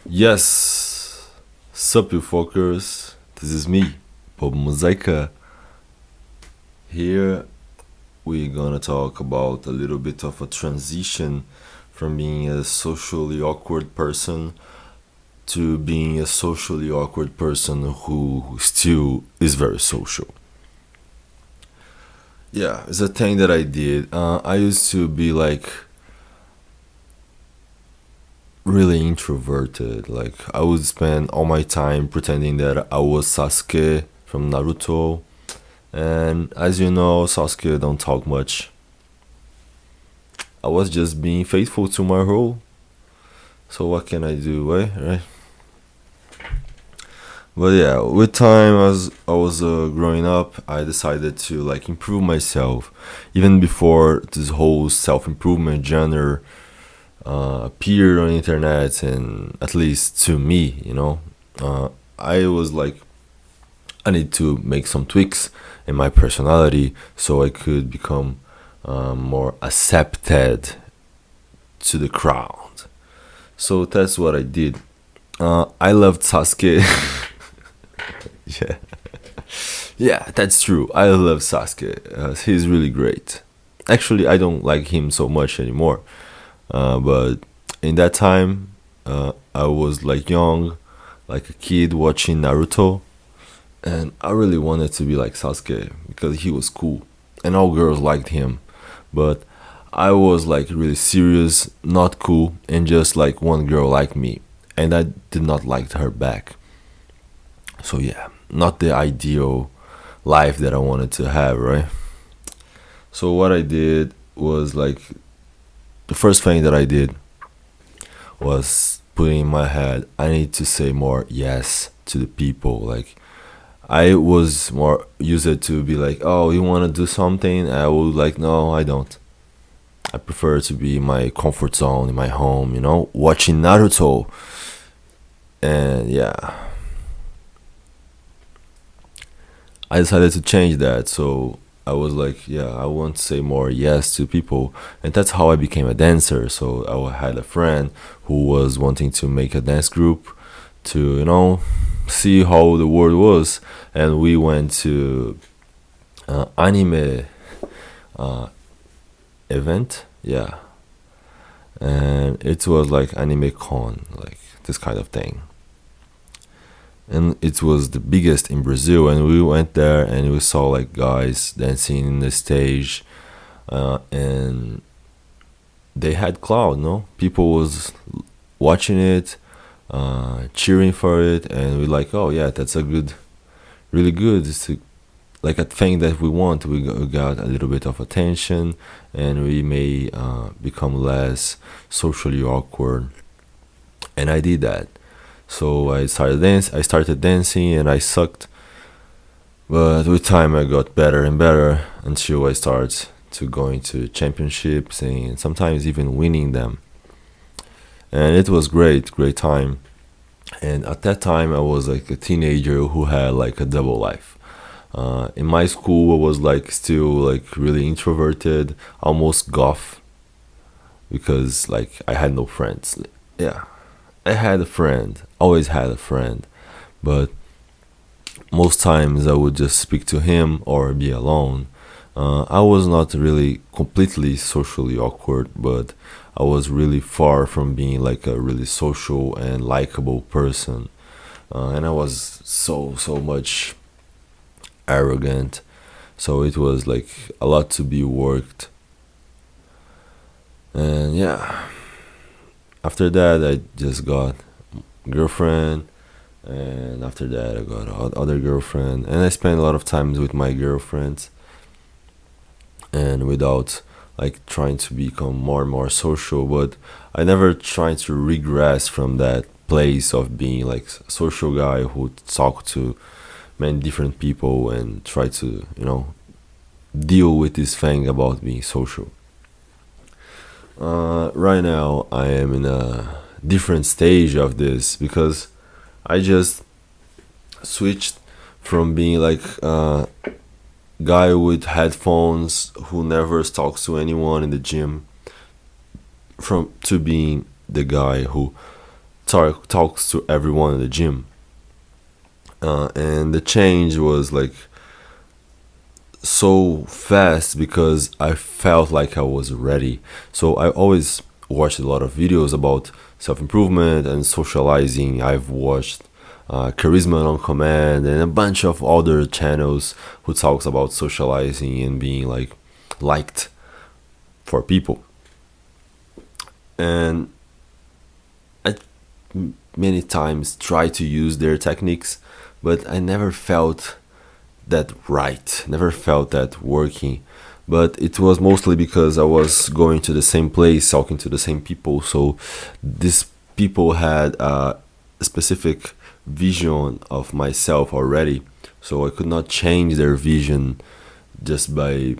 Yes, sup you fuckers, this is me, Bob Mozaika. Here we're gonna talk about a little bit of a transition from being a socially awkward person to being a socially awkward person who still is very social. Yeah, it's a thing that I did. I used to be like really introverted. Like I would spend all my time pretending that I was Sasuke from Naruto. And as you know, Sasuke don't talk much. I was just being faithful to my role. So what can I do, right? But yeah, with time as I was growing up, I decided to like improve myself. Even before this whole self-improvement genre appeared on the internet, and at least to me, I was like, I need to make some tweaks in my personality so I could become more accepted to the crowd. So that's what I did. I loved Sasuke. Yeah, yeah, that's true. I love Sasuke. He's really great. Actually, I don't like him so much anymore. But in that time, I was like young, like a kid watching Naruto, and I really wanted to be like Sasuke because he was cool, and all girls liked him. But I was like really serious, not cool, and just like one girl liked me, and I did not like her back. So yeah, not the ideal life that I wanted to have, right? So what I did was like the first thing that I did was putting in my head I need to say more yes to the people. Like I was more used to be like, oh, you want to do something? I would like, no, I don't. I prefer to be in my comfort zone in my home, watching Naruto. And yeah, I decided to change that. So I was like, yeah, I want to say more yes to people. And that's how I became a dancer. So I had a friend who was wanting to make a dance group to, see how the world was. And we went to anime uh, event. Yeah. And it was like anime con, like this kind of thing. And it was the biggest in Brazil. And we went there and we saw like guys dancing in the stage, and they had cloud. No, people was watching it, cheering for it, and we like, oh yeah, that's a good, really good. It's like a thing that we want. We got a little bit of attention, and we may become less socially awkward. And I did that. So I started dancing, and I sucked. But with time, I got better and better until I started to going to championships and sometimes even winning them. And it was great, great time. And at that time, I was like a teenager who had like a double life. In my school, I was like still like really introverted, almost goth, because like I had no friends. Yeah, I had a friend, always had a friend, but most times I would just speak to him or be alone. I was not really completely socially awkward, but I was really far from being like a really social and likable person. And I was so much arrogant, so it was like a lot to be worked. And yeah, after that I just got girlfriend, and after that I got other girlfriend, and I spent a lot of times with my girlfriends, and without like trying to become more and more social. But I never tried to regress from that place of being like a social guy who talk to many different people and try to deal with this thing about being social. Right now I am in a different stage of this because I just switched from being like a guy with headphones who never talks to anyone in the gym from to being the guy who talks to everyone in the gym. And the change was like so fast because I felt like I was ready. So I always watched a lot of videos about self improvement and socializing. I've watched Charisma on Command and a bunch of other channels who talks about socializing and being like liked for people. And I many times try to use their techniques, but I never felt that right, never felt that working. But it was mostly because I was going to the same place, talking to the same people. So these people had a specific vision of myself already. So I could not change their vision just by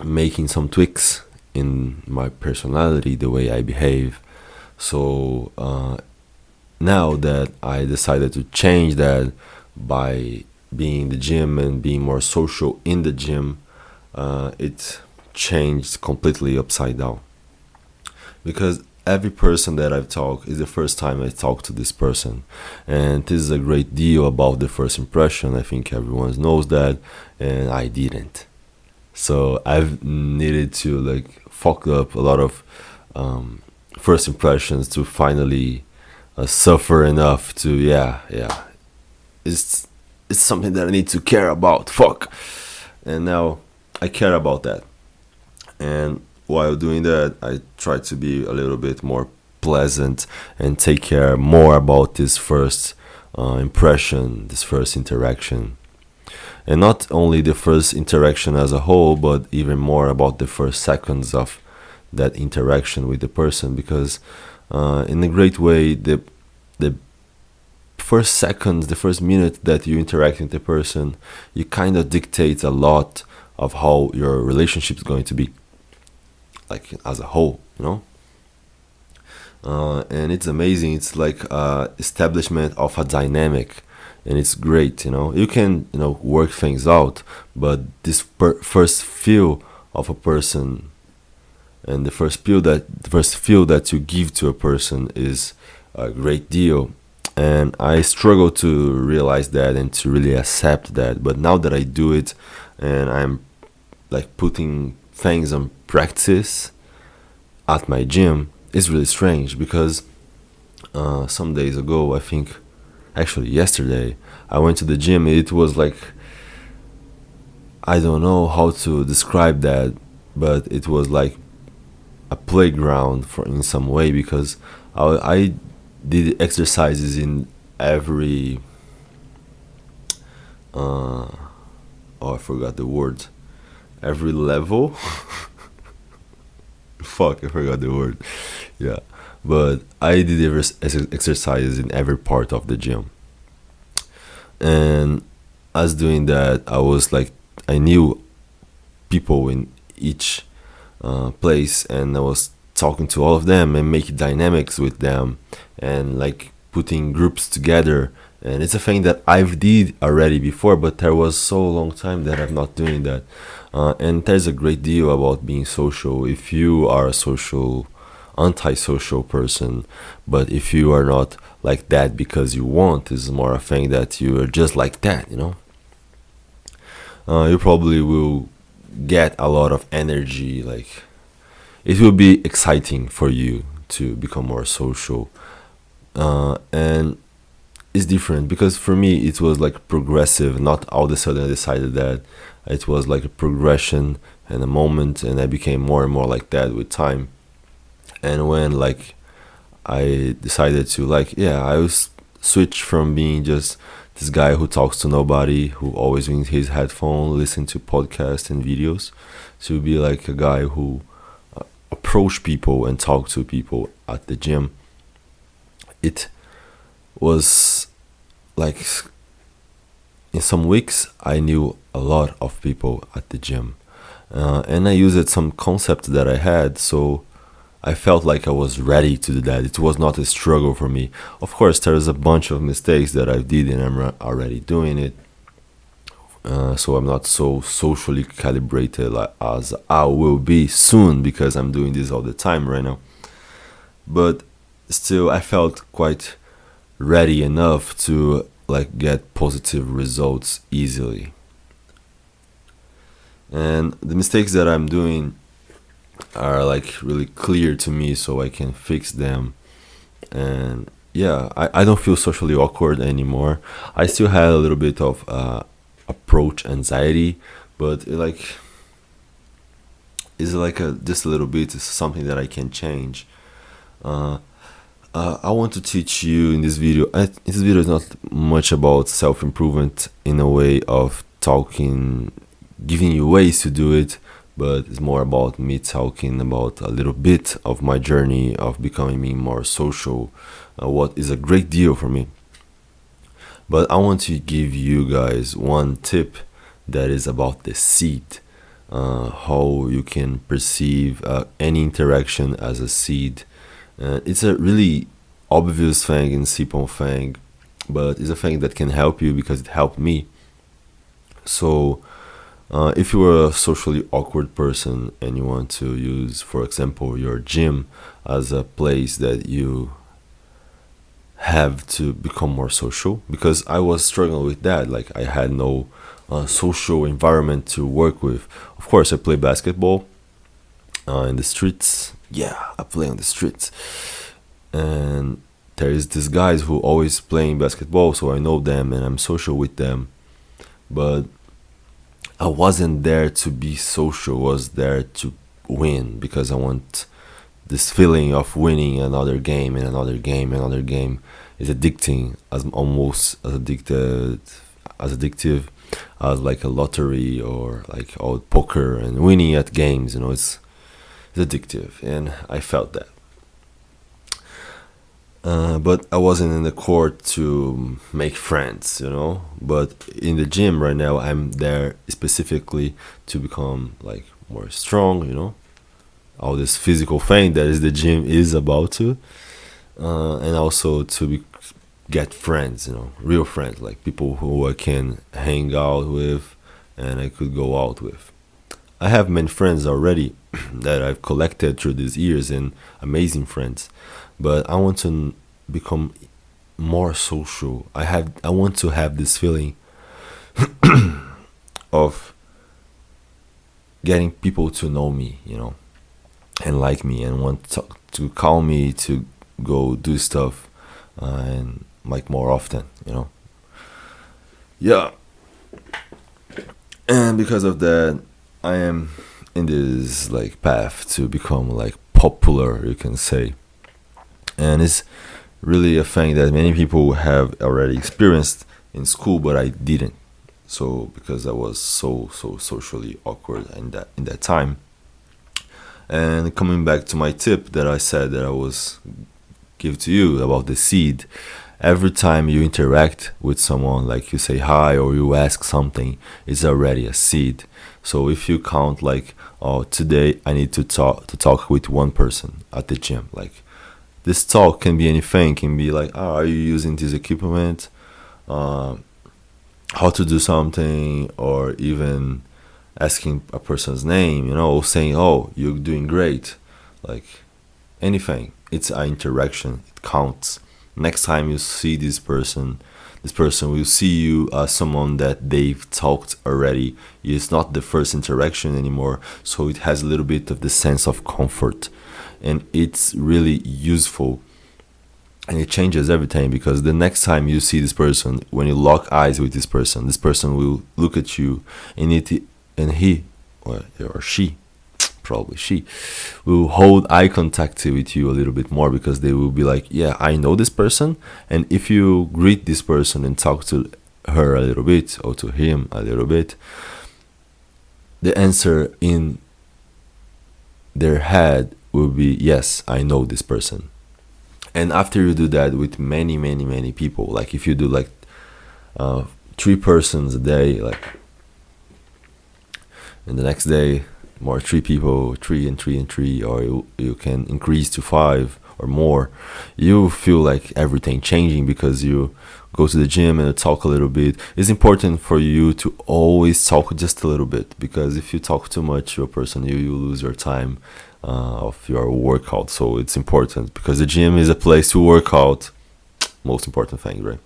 making some tweaks in my personality, the way I behave. So now that I decided to change that by being in the gym and being more social in the gym, it changed completely upside down. Because every person that I've talked is the first time I talk to this person, and this is a great deal about the first impression. I think everyone knows that, and I didn't. So I've needed to like fuck up a lot of first impressions to finally suffer enough to yeah, it's it's something that I need to care about. Fuck. And now I care about that. And while doing that, I try to be a little bit more pleasant and take care more about this first impression, this first interaction. And not only the first interaction as a whole, but even more about the first seconds of that interaction with the person. Because in a great way, the first seconds, the first minute that you interact with the person, you kind of dictate a lot of how your relationship is going to be, like as a whole, you know. And it's amazing. It's like establishment of a dynamic, and it's great. You know, you can work things out, but this first feel of a person and the first feel that you give to a person is a great deal. And I struggle to realize that and to really accept that. But now that I do it, and I'm like putting things on practice at my gym, it's really strange because some days ago, I think actually yesterday, I went to the gym. It was like, I don't know how to describe that, but it was like a playground for in some way because I did exercises in every oh, I forgot the word, every level. Fuck, I forgot the word. Yeah, but I did exercises in every part of the gym. And as doing that, I was like, I knew people in each place, and I was talking to all of them and making dynamics with them, and like putting groups together. And it's a thing that I've did already before, but there was so long time that I'm not doing that. And there's a great deal about being social. If you are a social, antisocial person, but if you are not like that because you want, it's more a thing that you are just like that, you know. You probably will get a lot of energy. Like it will be exciting for you to become more social, and it's different because for me it was like progressive. Not all of a sudden I decided that. It was like a progression and a moment, and I became more and more like that with time. And when like I decided to like, yeah, I was switch from being just this guy who talks to nobody, who always in his headphone listen to podcasts and videos, to be like a guy who approach people and talk to people at the gym. It was like in some weeks I knew a lot of people at the gym, and I used some concept that I had, so I felt like I was ready to do that. It was not a struggle for me. Of course, there's a bunch of mistakes that I did, and I'm already doing it. So I'm not so socially calibrated as I will be soon because I'm doing this all the time right now. But still I felt quite ready enough to like get positive results easily. And the mistakes that I'm doing are like really clear to me, so I can fix them. And yeah, I don't feel socially awkward anymore. I still had a little bit of approach anxiety, but it's like a just a little bit. It's something that I can change. uh, I want to teach you in this video. This video is not much about self improvement in a way of talking, giving you ways to do it, but it's more about me talking about a little bit of my journey of becoming more social, what is a great deal for me. But I want to give you guys one tip that is about the seed, how you can perceive any interaction as a seed. It's a really obvious thing and simple thing, but it's a thing that can help you because it helped me. So, if you are a socially awkward person and you want to use, for example, your gym as a place that you have to become more social, because I was struggling with that. Like, I had no social environment to work with. Of course, I play basketball in the streets. Yeah, I play on the streets. And there is these guys who always playing basketball, so I know them and I'm social with them. But I wasn't there to be social. I was there to win because I want this feeling of winning another game and another game and another game is addicting, as almost as addictive as like a lottery or like poker and winning at games. It's addictive, and I felt that. But I wasn't in the court to make friends, But in the gym right now, I'm there specifically to become like more strong, All this physical thing that is the gym is about to, and also to get friends, real friends, like people who I can hang out with and I could go out with. I have many friends already that I've collected through these years and amazing friends, but I want to become more social. I want to have this feeling of getting people to know me, and like me and want to call me to go do stuff and like more often, Yeah, and because of that, I am in this like path to become like popular, you can say, and it's really a thing that many people have already experienced in school, but I didn't. So because I was so socially awkward in that time. And coming back to my tip that I said that I was give to you about the seed, every time you interact with someone, like you say hi or you ask something, it's already a seed. So if you count like, oh, today I need to talk with one person at the gym, like this talk can be anything, can be like, oh, are you using this equipment, how to do something, or even asking a person's name, or saying, oh, you're doing great, like anything. It's an interaction, it counts. Next time you see this person will see you as someone that they've talked already. It's not the first interaction anymore, so it has a little bit of the sense of comfort, and it's really useful, and it changes everything, because the next time you see this person, when you lock eyes with this person will look at you, and he or she, probably she, will hold eye contact with you a little bit more, because they will be like, yeah, I know this person. And if you greet this person and talk to her a little bit or to him a little bit, the answer in their head will be, yes, I know this person. And after you do that with many many many people, like if you do like 3 persons a day, like, and the next day more 3 people, 3 and 3 and 3, or you can increase to 5 or more, you feel like everything changing because you go to the gym and talk a little bit. It's important for you to always talk just a little bit, because if you talk too much to a person, you lose your time of your workout. So it's important because the gym is a place to work out. Most important thing, right?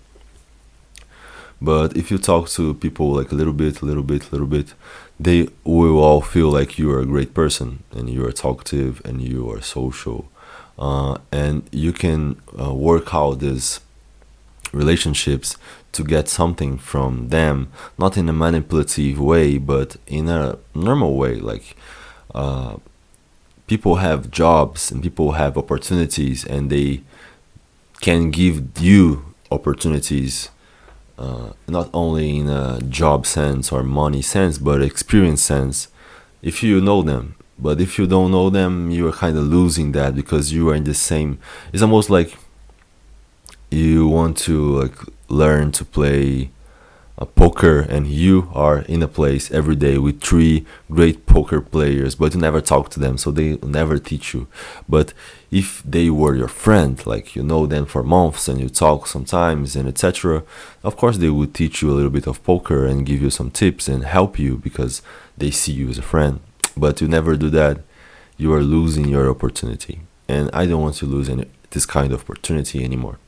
But if you talk to people like a little bit, they will all feel like you are a great person and you are talkative and you are social. And you can work out these relationships to get something from them, not in a manipulative way, but in a normal way. Like, uh, people have jobs and people have opportunities, and they can give you opportunities, not only in a job sense or money sense, but experience sense if you know them. But if you don't know them, you are kind of losing that because you are in the same. It's almost like you want to like learn to play poker, and you are in a place every day with three great poker players, but you never talk to them, so they never teach you. But if they were your friend, like you know them for months and you talk sometimes and etc., of course they would teach you a little bit of poker and give you some tips and help you because they see you as a friend. But you never do that, you are losing your opportunity, and I don't want to lose this kind of opportunity anymore.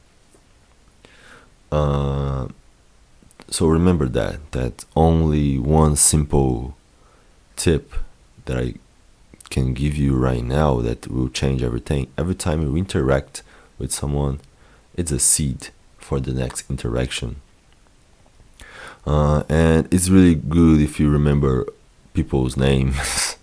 uh, so remember that only one simple tip that I can give you right now that will change everything. Every time you interact with someone, it's a seed for the next interaction. And it's really good if you remember people's names.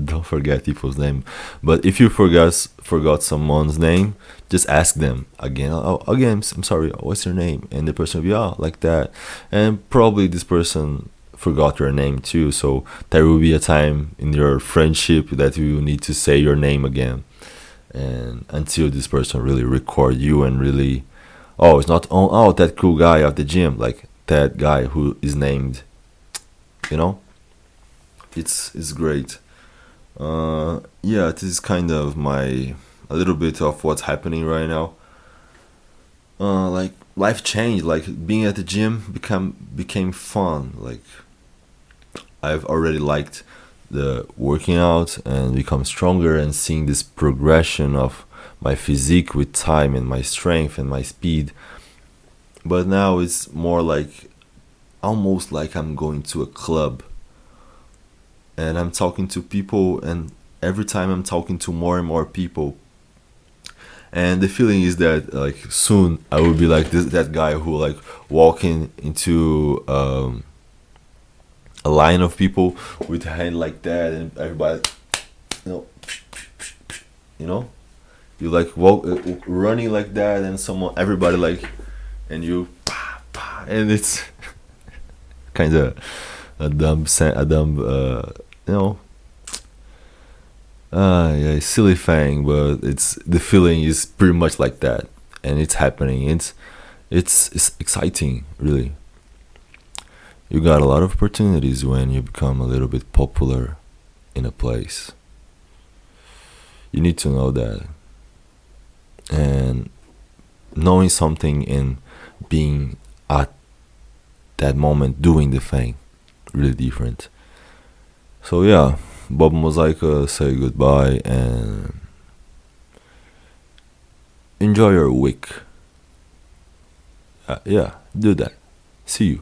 Don't forget people's name. But if you forgot someone's name, just ask them again. Oh, again, I'm sorry. What's your name? And the person will be, oh, like that. And probably this person forgot your name too. So there will be a time in your friendship that you will need to say your name again. And until this person really record you and really, oh, it's not, oh, that cool guy at the gym, like that guy who is named, you know. It's great. Yeah, this is kind of my a little bit of what's happening right now. Like life changed. Like being at the gym became fun. Like I've already liked the working out and become stronger and seeing this progression of my physique with time and my strength and my speed. But now it's more like almost like I'm going to a club and I'm talking to people, and every time I'm talking to more and more people, and the feeling is that like soon I will be like that guy who like walking into a line of people with a hand like that, and everybody, you know, you know, you like walk running like that, and someone everybody like, and you, and it's kind of a dumb, you know, yeah, silly thing, but it's the feeling is pretty much like that, and it's happening. It's exciting, really. You got a lot of opportunities when you become a little bit popular in a place. You need to know that, and knowing something and being at that moment doing the thing, really different. So yeah, Bob Mosaica say goodbye and enjoy your week. Yeah, do that. See you.